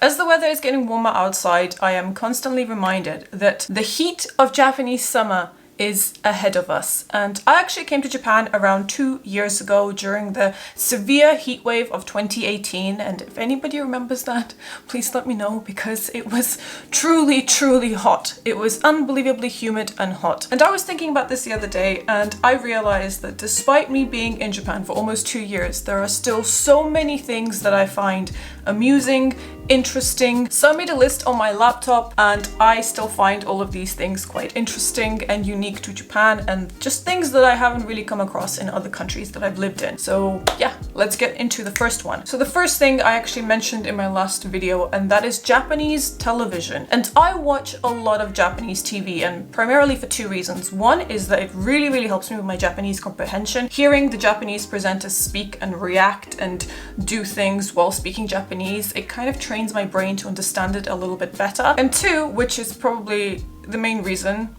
As the weather is getting warmer outside, I am constantly reminded that the heat of Japanese summer is ahead of us. And I actually came to Japan around 2 years ago during the severe heat wave of 2018. And if anybody remembers that, please let me know, because it was truly, truly hot. It was unbelievably humid and hot. And I was thinking about this the other day, and I realized that despite me being in Japan for almost 2 years, there are still so many things that I find amusing, interesting. So I made a list on my laptop, and I still find all of these things quite interesting and unique to Japan, and just things that I haven't really come across in other countries that I've lived in. So yeah, let's get into the first one. So the first thing I actually mentioned in my last video, and that is Japanese television. And I watch a lot of Japanese TV, and primarily for two reasons. One is that it really, really helps me with my Japanese comprehension. Hearing the Japanese presenters speak and react and do things while speaking Japanese, it kind of trains my brain to understand it a little bit better. And two, which is probably the main reason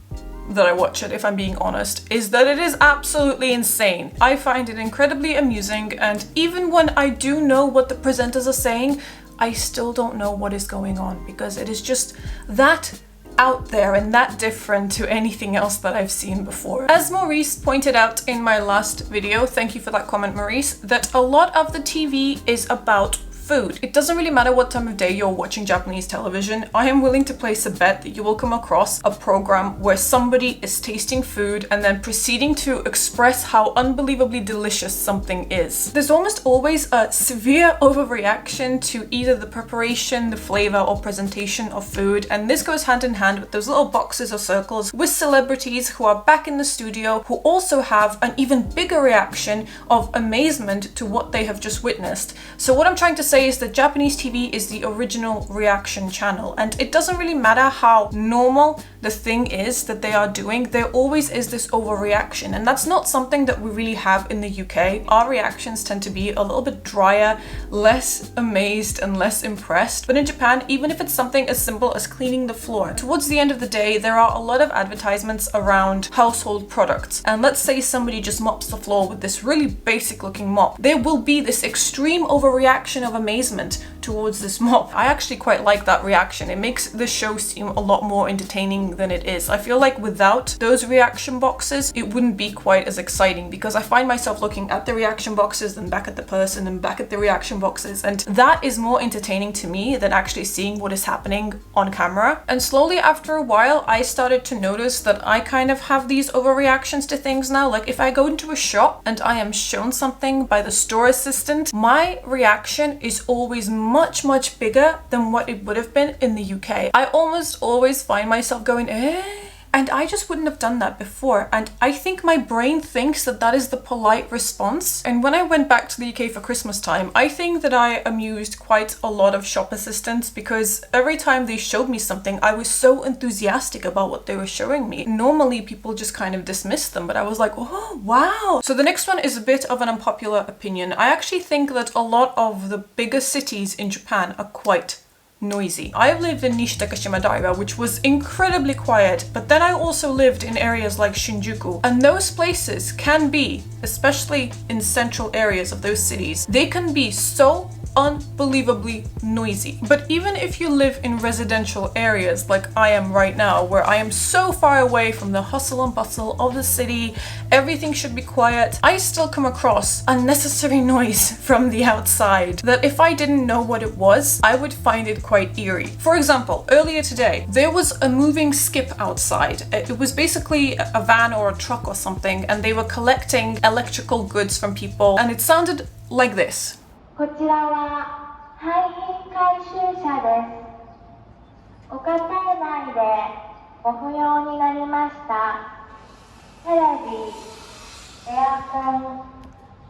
that I watch it, if I'm being honest, is that it is absolutely insane. I find it incredibly amusing, and even when I do know what the presenters are saying, I still don't know what is going on, because it is just that out there and that different to anything else that I've seen before. As Maurice pointed out in my last video, thank you for that comment, Maurice, that a lot of the TV is about food. It doesn't really matter what time of day you're watching Japanese television. I am willing to place a bet that you will come across a program where somebody is tasting food and then proceeding to express how unbelievably delicious something is. There's almost always a severe overreaction to either the preparation, the flavor, or presentation of food, and this goes hand in hand with those little boxes or circles with celebrities who are back in the studio who also have an even bigger reaction of amazement to what they have just witnessed. So what I'm trying to say is that Japanese TV is the original reaction channel, and it doesn't really matter how normal the thing is that they are doing, there always is this overreaction, and that's not something that we really have in the UK. Our reactions tend to be a little bit drier, less amazed and less impressed. But in Japan, even if it's something as simple as cleaning the floor, towards the end of the day there are a lot of advertisements around household products, and let's say somebody just mops the floor with this really basic looking mop, there will be this extreme overreaction of amazement towards this mop. I actually quite like that reaction. It makes the show seem a lot more entertaining than it is. I feel like without those reaction boxes, it wouldn't be quite as exciting, because I find myself looking at the reaction boxes, then back at the person, and back at the reaction boxes, and that is more entertaining to me than actually seeing what is happening on camera. And slowly after a while, I started to notice that I kind of have these overreactions to things now. Like if I go into a shop and I am shown something by the store assistant, my reaction is always much bigger than what it would have been in the UK. I almost always find myself going, and I just wouldn't have done that before. And I think my brain thinks that that is the polite response. And when I went back to the UK for Christmas time, I think that I amused quite a lot of shop assistants, because every time they showed me something, I was so enthusiastic about what they were showing me. Normally people just kind of dismiss them, but I was like, oh wow. So the next one is a bit of an unpopular opinion. I actually think that a lot of the bigger cities in Japan are quite noisy. I've lived in Nishitakashima-daiwa, which was incredibly quiet, but then I also lived in areas like Shinjuku, and those places can be, especially in central areas of those cities, they can be so unbelievably noisy. But even if you live in residential areas like I am right now, where I am so far away from the hustle and bustle of the city, everything should be quiet, I still come across unnecessary noise from the outside that if I didn't know what it was, I would find it quite eerie. For example, earlier today, there was a moving skip outside. It was basically a van or a truck or something, and they were collecting electrical goods from people, and it sounded like this. こちらは廃品回収車です。岡西内でご不要になりましたテレビ、エアコン、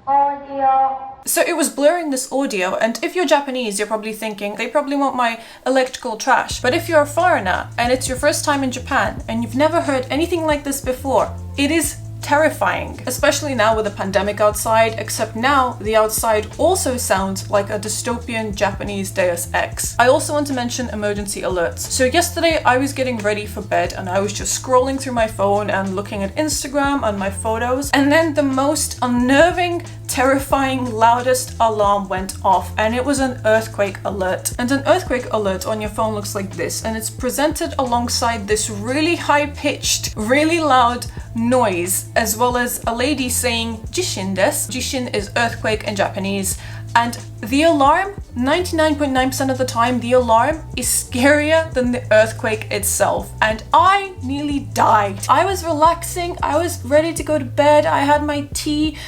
オーディオ。 So it was blurring this audio, and if you're Japanese, you're probably thinking they probably want my electrical trash. But if you're a foreigner and it's your first time in Japan and you've never heard anything like this before, it is terrifying, especially now with the pandemic outside, except now the outside also sounds like a dystopian Japanese Deus Ex. I also want to mention emergency alerts. So yesterday I was getting ready for bed and I was just scrolling through my phone and looking at Instagram and my photos, and then the most unnerving, terrifying, loudest alarm went off, and it was an earthquake alert. And an earthquake alert on your phone looks like this, and it's presented alongside this really high-pitched, really loud noise, as well as a lady saying "jishin desu." Jishin is earthquake in Japanese. And the alarm, 99.9% of the time, the alarm is scarier than the earthquake itself. And I nearly died. I was relaxing, I was ready to go to bed, I had my tea,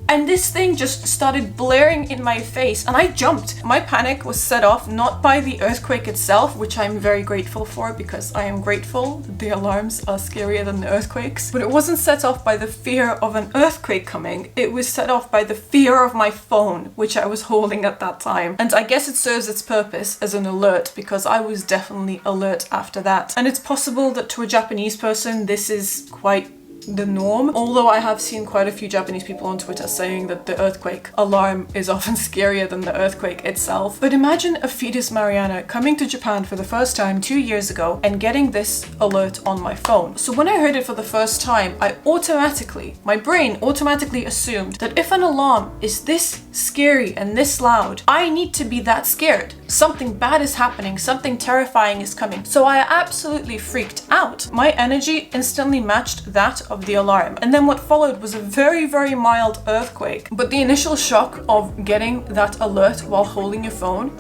and this thing just started blaring in my face and I jumped. My panic was set off not by the earthquake itself, which I'm very grateful for because I am grateful that the alarms are scarier than the earthquakes, but it wasn't set off by the fear of an earthquake coming. It was set off by the fear of my phone, which I was holding at that time. And I guess it serves its purpose as an alert because I was definitely alert after that. And it's possible that to a Japanese person this is quite the norm, although I have seen quite a few Japanese people on Twitter saying that the earthquake alarm is often scarier than the earthquake itself. But imagine a fetus Mariana coming to Japan for the first time 2 years ago and getting this alert on my phone. So when I heard it for the first time, my brain automatically assumed that if an alarm is this scary and this loud, I need to be that scared. Something bad is happening, something terrifying is coming. So I absolutely freaked out. My energy instantly matched that of the alarm. And then what followed was a very, very mild earthquake. But the initial shock of getting that alert while holding your phone,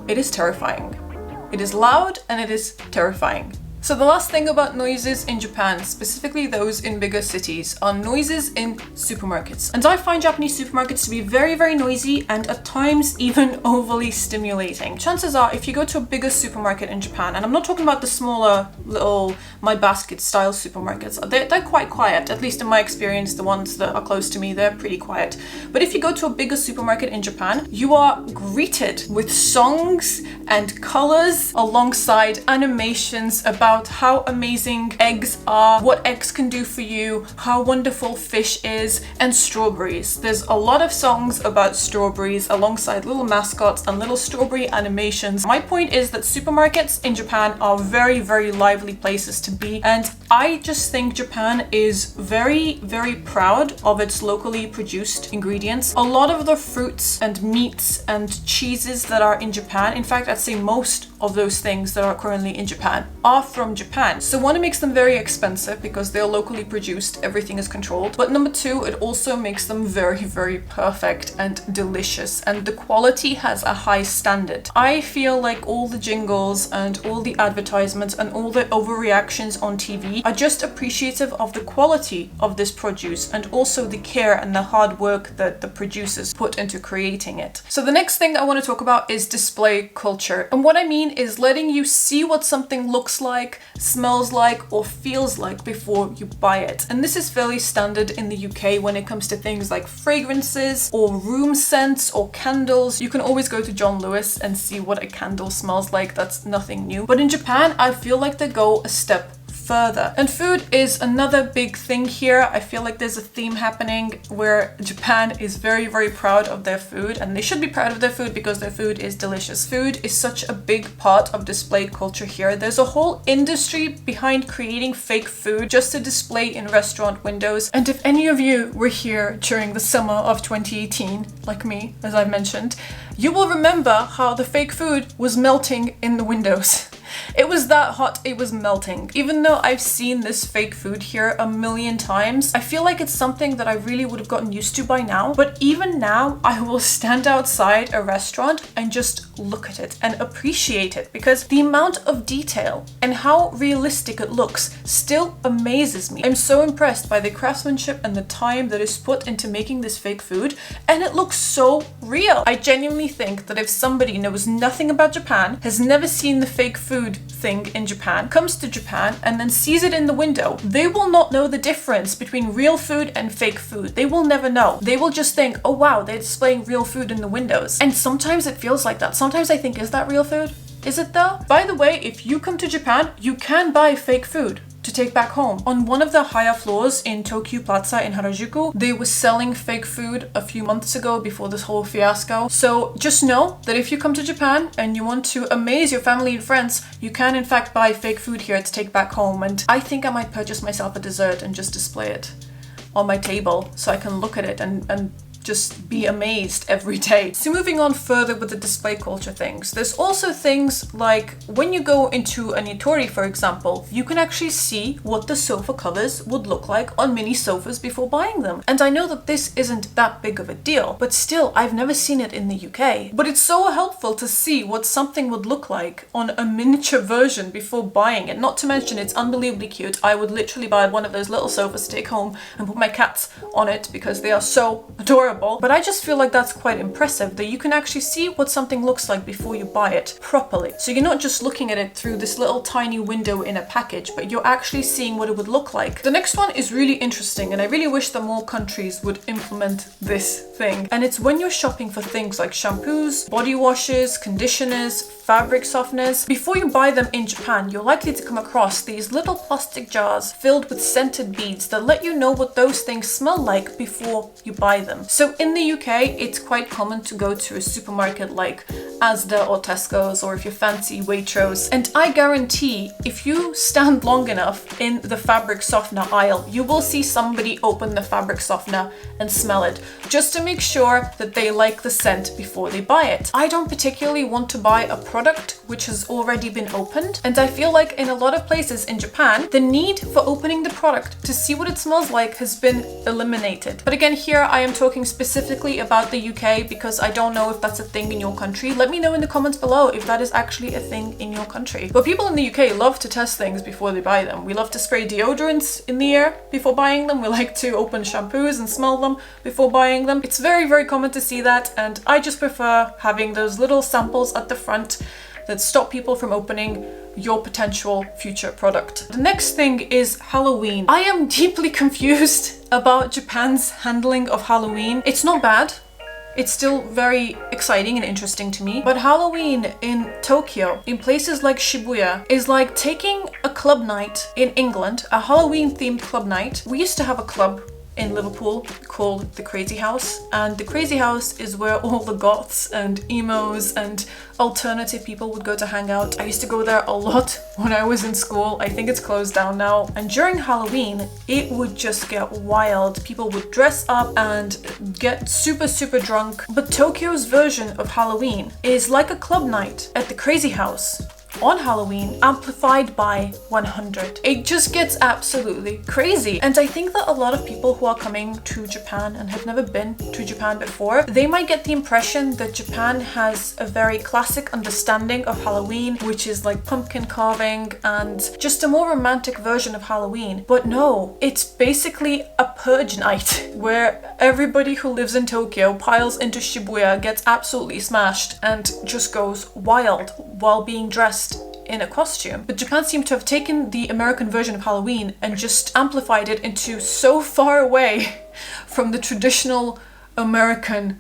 it is terrifying. It is loud and it is terrifying. So the last thing about noises in Japan, specifically those in bigger cities, are noises in supermarkets. And I find Japanese supermarkets to be very, very noisy and at times even overly stimulating. Chances are, if you go to a bigger supermarket in Japan, and I'm not talking about the smaller little My Basket style supermarkets, they're quite quiet, at least in my experience. The ones that are close to me, they're pretty quiet. But if you go to a bigger supermarket in Japan, you are greeted with songs and colors alongside animations about how amazing eggs are, what eggs can do for you, how wonderful fish is, and strawberries. There's a lot of songs about strawberries alongside little mascots and little strawberry animations. My point is that supermarkets in Japan are very, very lively places to be, and I just think Japan is very, very proud of its locally produced ingredients. A lot of the fruits and meats and cheeses that are in Japan, in fact, I'd say most of those things that are currently in Japan are from Japan. So one, it makes them very expensive because they're locally produced, everything is controlled. But number two, it also makes them very, very perfect and delicious, and the quality has a high standard. I feel like all the jingles and all the advertisements and all the overreactions on TV are just appreciative of the quality of this produce and also the care and the hard work that the producers put into creating it. So the next thing I want to talk about is display culture. And what I mean is letting you see what something looks like, smells like, or feels like before you buy it. And this is fairly standard in the UK when it comes to things like fragrances or room scents or candles. You can always go to John Lewis and see what a candle smells like. That's nothing new. But in Japan, I feel like they go a step further. And food is another big thing here. I feel like there's a theme happening where Japan is very, very proud of their food, and they should be proud of their food because their food is delicious. Food is such a big part of display culture here. There's a whole industry behind creating fake food just to display in restaurant windows. And if any of you were here during the summer of 2018, like me, as I've mentioned, you will remember how the fake food was melting in the windows. It was that hot, it was melting. Even though I've seen this fake food here a million times, I feel like it's something that I really would have gotten used to by now. But even now, I will stand outside a restaurant and just look at it and appreciate it, because the amount of detail and how realistic it looks still amazes me. I'm so impressed by the craftsmanship and the time that is put into making this fake food, and it looks so real. I genuinely think that if somebody knows nothing about Japan, has never seen the fake food thing in Japan, comes to Japan and then sees it in the window, they will not know the difference between real food and fake food. They will never know. They will just think, oh wow, they're displaying real food in the windows. And sometimes it feels like that. Sometimes I think, is that real food? Is it though? By the way, if you come to Japan, you can buy fake food. to take back home. On one of the higher floors in Tokyo Plaza in Harajuku, they were selling fake food a few months ago before this whole fiasco. So just know that if you come to Japan and you want to amaze your family and friends, you can in fact buy fake food here to take back home. And I think I might purchase myself a dessert and just display it on my table so I can look at it and just be amazed every day. So moving on further with the display culture things, there's also things like when you go into a Nitori, for example, you can actually see what the sofa covers would look like on mini sofas before buying them. And I know that this isn't that big of a deal, but still, I've never seen it in the UK. But it's so helpful to see what something would look like on a miniature version before buying it. Not to mention, it's unbelievably cute. I would literally buy one of those little sofas to take home and put my cats on it because they are so adorable. But I just feel like that's quite impressive, that you can actually see what something looks like before you buy it properly. So you're not just looking at it through this little tiny window in a package, but you're actually seeing what it would look like. The next one is really interesting, and I really wish that more countries would implement this thing. And it's when you're shopping for things like shampoos, body washes, conditioners, fabric softeners. Before you buy them in Japan, you're likely to come across these little plastic jars filled with scented beads that let you know what those things smell like before you buy them. So in the UK, it's quite common to go to a supermarket like Asda or Tesco's, or if you fancy Waitrose. And I guarantee if you stand long enough in the fabric softener aisle, you will see somebody open the fabric softener and smell it, just to make sure that they like the scent before they buy it. I don't particularly want to buy a product which has already been opened, and I feel like in a lot of places in Japan, the need for opening the product to see what it smells like has been eliminated. But again, here I am talking specifically about the UK because I don't know if that's a thing in your country. Let me know in the comments below if that is actually a thing in your country. But people in the UK love to test things before they buy them. We love to spray deodorants in the air before buying them. We like to open shampoos and smell them before buying them. It's very, very common to see that, and I just prefer having those little samples at the front that stop people from opening your potential future product. The next thing is Halloween. I am deeply confused about Japan's handling of Halloween. It's not bad. It's still very exciting and interesting to me. But Halloween in Tokyo, in places like Shibuya, is like taking a club night in England, a Halloween themed club night. We used to have a club in Liverpool called the Crazy House, and the Crazy House is where all the goths and emos and alternative people would go to hang out. I used to go there a lot when I was in school. I think it's closed down now. And during Halloween, it would just get wild. People would dress up and get super, super drunk. But Tokyo's version of Halloween is like a club night at the Crazy House on Halloween, amplified by 100. It just gets absolutely crazy. And I think that a lot of people who are coming to Japan and have never been to Japan before, they might get the impression that Japan has a very classic understanding of Halloween, which is like pumpkin carving and just a more romantic version of Halloween. But no, it's basically a purge night where everybody who lives in Tokyo piles into Shibuya, gets absolutely smashed, and just goes wild while being dressed in a costume. But Japan seemed to have taken the American version of Halloween and just amplified it into so far away from the traditional American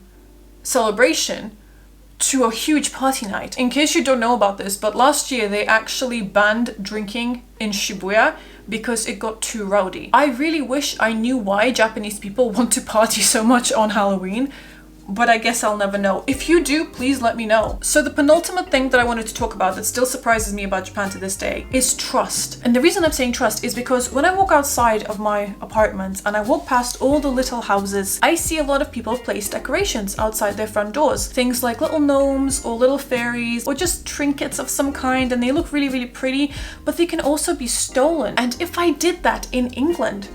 celebration to a huge party night. In case you don't know about this, but last year they actually banned drinking in Shibuya because it got too rowdy. I really wish I knew why Japanese people want to party so much on Halloween, but I guess I'll never know. If you do, please let me know. So the penultimate thing that I wanted to talk about that still surprises me about Japan to this day is trust. And the reason I'm saying trust is because when I walk outside of my apartment and I walk past all the little houses, I see a lot of people place decorations outside their front doors. Things like little gnomes or little fairies or just trinkets of some kind, and they look really, really pretty, but they can also be stolen. And if I did that in England,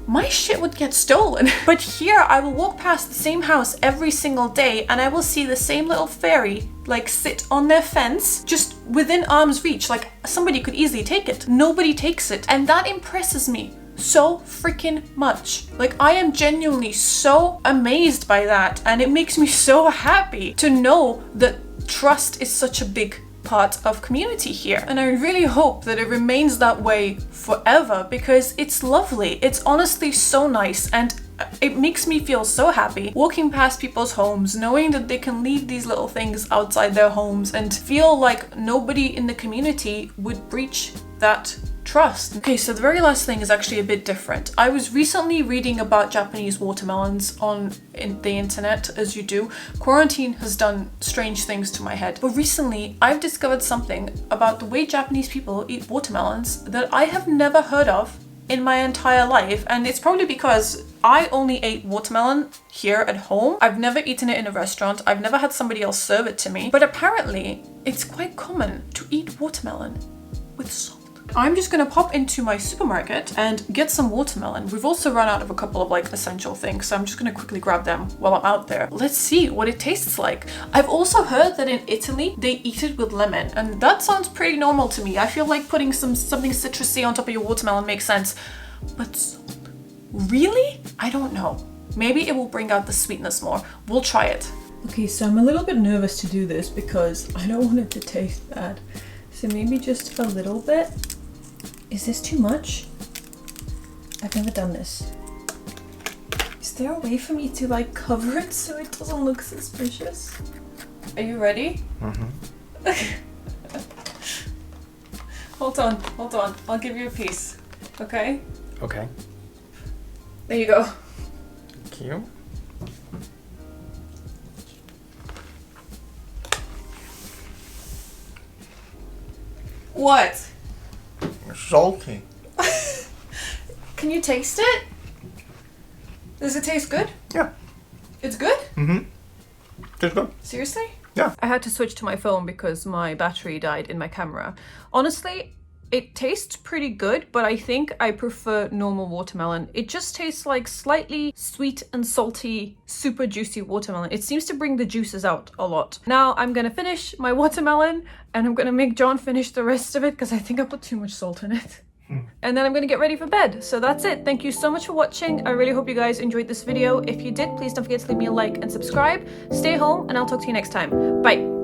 my shit would get stolen. But here I will walk past the same house every single day and I will see the same little fairy like sit on their fence just within arm's reach, like somebody could easily take it. Nobody takes it, and that impresses me so freaking much. Like, I am genuinely so amazed by that, and it makes me so happy to know that trust is such a big part of community here. And I really hope that it remains that way forever because it's lovely. It's honestly so nice, and it makes me feel so happy walking past people's homes, knowing that they can leave these little things outside their homes and feel like nobody in the community would breach that trust. Okay, so the very last thing is actually a bit different. I was recently reading about Japanese watermelons on the internet, as you do. Quarantine has done strange things to my head. But recently, I've discovered something about the way Japanese people eat watermelons that I have never heard of in my entire life. And it's probably because I only ate watermelon here at home. I've never eaten it in a restaurant. I've never had somebody else serve it to me. But apparently, it's quite common to eat watermelon with salt. I'm just gonna pop into my supermarket and get some watermelon. We've also run out of a couple of like essential things, so I'm just gonna quickly grab them while I'm out there. Let's see what it tastes like. I've also heard that in Italy, they eat it with lemon, and that sounds pretty normal to me. I feel like putting something citrusy on top of your watermelon makes sense. But salt? Really? I don't know. Maybe it will bring out the sweetness more. We'll try it. Okay, so I'm a little bit nervous to do this because I don't want it to taste bad. So maybe just a little bit. Is this too much? I've never done this. Is there a way for me to like cover it so it doesn't look suspicious? Are you ready? Mm-hmm. Hold on. I'll give you a piece. Okay? Okay. There you go. Thank you. What? Salty. Can you taste it? Does it taste good? Yeah. It's good? Mm-hmm. Tastes good. Seriously? Yeah. I had to switch to my phone because my battery died in my camera. Honestly, it tastes pretty good, but I think I prefer normal watermelon. It just tastes like slightly sweet and salty, super juicy watermelon. It seems to bring the juices out a lot. Now I'm gonna finish my watermelon and I'm gonna make John finish the rest of it because I think I put too much salt in it. And then I'm gonna get ready for bed. So that's it. Thank you so much for watching. I really hope you guys enjoyed this video. If you did, please don't forget to leave me a like and subscribe. Stay home and I'll talk to you next time. Bye.